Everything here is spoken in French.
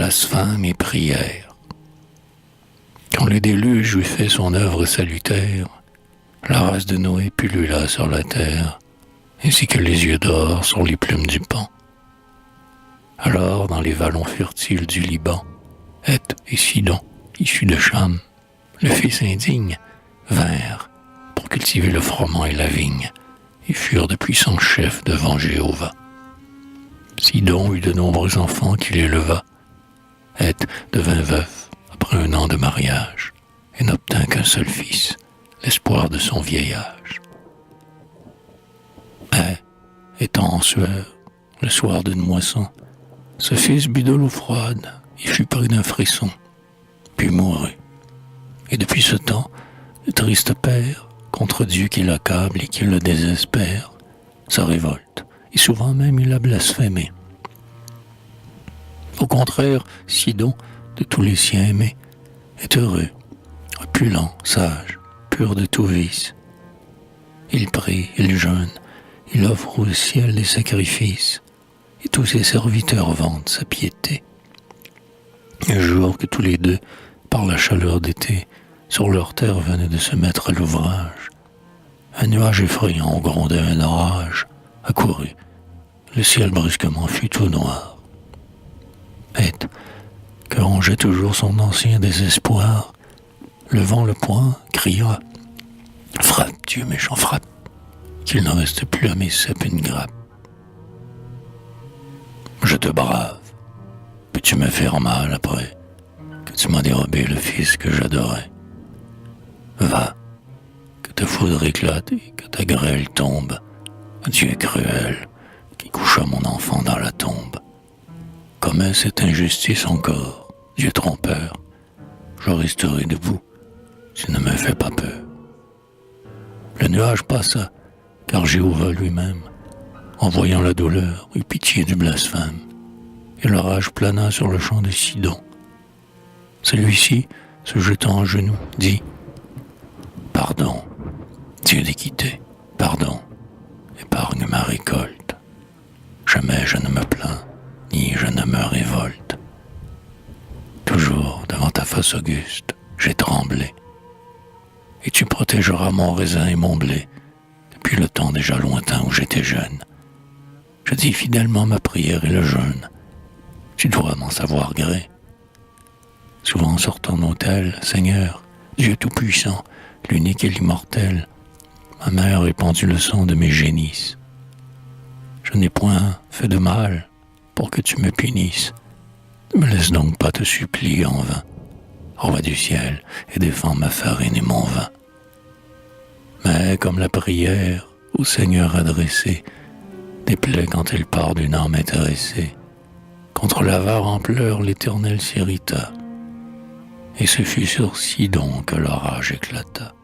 blasphème et prière. Quand le déluge eut fait son œuvre salutaire, la race de Noé pullula sur la terre, ainsi que les yeux d'or sur les plumes du pan. Alors, dans les vallons fertiles du Liban, Heth et Sidon, issus de Cham, le fils indigne, vinrent pour cultiver le froment et la vigne, et furent de puissants chefs devant Jéhovah. Sidon eut de nombreux enfants qu'il éleva. Heth devint veuf après 1 an de mariage, et n'obtint qu'un seul fils, l'espoir de son vieil âge. Mais, étant en sueur, le soir d'une moisson, ce fils but de l'eau froide et fut pris d'un frisson, puis mourut. Et depuis ce temps, le triste père, contre Dieu qui l'accable et qui le désespère, se révolte, et souvent même il a blasphémé. Au contraire, Sidon, de tous les siens aimés, est heureux, opulent, sage, pur de tout vice. Il prie, il jeûne, il offre au ciel des sacrifices, et tous ses serviteurs vantent sa piété. Un jour que tous les deux, par la chaleur d'été, sur leur terre venaient de se mettre à l'ouvrage, un nuage effrayant grondait un orage, accourut. Le ciel brusquement fut tout noir. Heth, que rongeait toujours son ancien désespoir, levant le poing, cria « Frappe, Dieu méchant, frappe, qu'il n'en reste plus à mes cèpes une grappe. Je te brave, peux-tu me faire mal après que tu m'as dérobé le fils que j'adorais? Va, que ta foudre éclate et que ta grêle tombe, Dieu cruel qui coucha mon enfant dans la tombe. Commets cette injustice encore, Dieu trompeur, je resterai debout, tu ne me fais pas peur. » Le nuage passa, car Jéhovah lui-même, en voyant la douleur, eut pitié du blasphème, et l'orage plana sur le champ de Sidon. Celui-ci, se jetant à genoux, dit « Pardon, Dieu d'équité, pardon, épargne ma récolte. Jamais je ne me plains, ni je ne me révolte. Toujours devant ta face auguste, j'ai tremblé, et tu protégeras mon raisin et mon blé, depuis le temps déjà lointain où j'étais jeune. Je dis fidèlement ma prière et le jeûne. Tu dois m'en savoir gré. Souvent sur ton autel, Seigneur, Dieu Tout-Puissant, l'unique et l'immortel, ma mère a répandu le sang de mes génisses. Je n'ai point fait de mal pour que tu me punisses. Ne me laisse donc pas te supplier en vain. Roi du ciel, et défends ma farine et mon vin. Mais comme la prière au Seigneur adressée déplaît quand elle part d'une âme intéressée, contre l'avare en pleurs l'Éternel s'irrita, et ce fut sur Sidon que l'orage éclata.